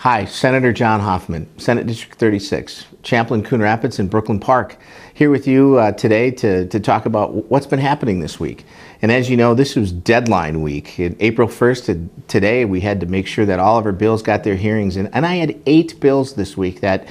Hi, Senator John Hoffman, Senate District 36, Champlin, Coon Rapids, and Brooklyn Park, here with you today to talk about what's been happening this week. And as you know, this was deadline week. In April 1st to today, we had to make sure that all of our bills got their hearings. And I had 8 bills this week that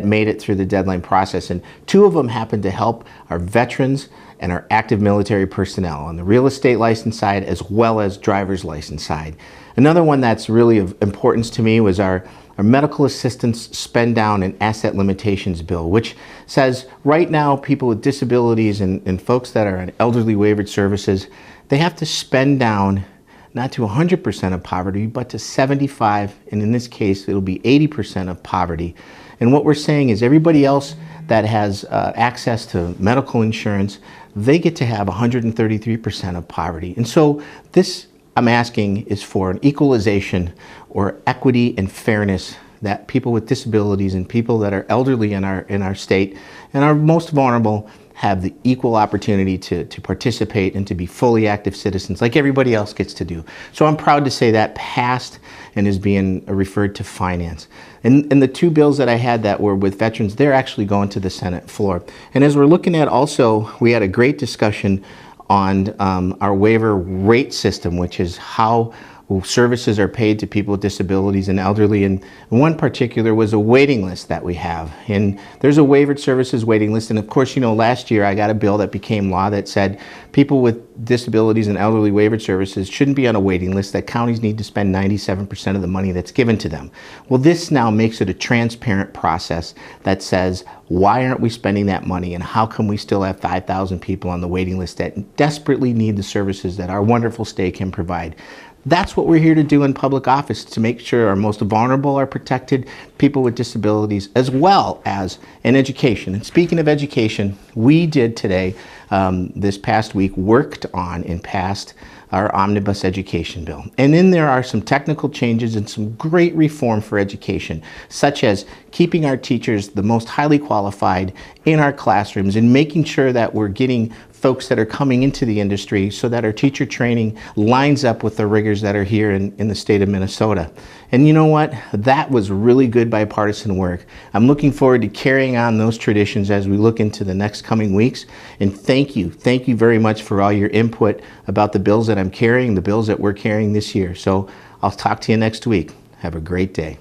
made it through the deadline process. And 2 of them happened to help our veterans and our active military personnel on the real estate license side as well as driver's license side. Another one that's really of importance to me was our medical assistance spend down and asset limitations bill, which says right now people with disabilities and folks that are on elderly waivered services, they have to spend down not to 100% of poverty, but to 75, and in this case, it'll be 80% of poverty. And what we're saying is everybody else that has access to medical insurance, they get to have 133% of poverty. And so this, I'm asking, is for an equalization or equity and fairness that people with disabilities and people that are elderly in our state and are most vulnerable have the equal opportunity to participate and to be fully active citizens like everybody else gets to do. So I'm proud to say that passed and is being referred to finance. And the 2 bills that I had that were with veterans, they're actually going to the Senate floor. And as we're looking at also, we had a great discussion on our waiver rate system, which is how services are paid to people with disabilities and elderly. And one particular was a waiting list that we have. And there's a waivered services waiting list. And of course, you know, last year I got a bill that became law that said people with disabilities and elderly waivered services shouldn't be on a waiting list, that counties need to spend 97% of the money that's given to them. Well, this now makes it a transparent process that says, why aren't we spending that money, and how come we still have 5,000 people on the waiting list that desperately need the services that our wonderful state can provide? That's what we're here to do in public office, to make sure our most vulnerable are protected, people with disabilities, as well as in education. And speaking of education, we did today, this past week, worked on and passed our omnibus education bill. And in there are some technical changes and some great reform for education, such as keeping our teachers the most highly qualified in our classrooms and making sure that we're getting folks that are coming into the industry so that our teacher training lines up with the rigors that are here in the state of Minnesota. And you know what? That was really good bipartisan work. I'm looking forward to carrying on those traditions as we look into the next coming weeks. And thank you very much for all your input about the bills that I'm carrying, the bills that we're carrying this year. So I'll talk to you next week. Have a great day.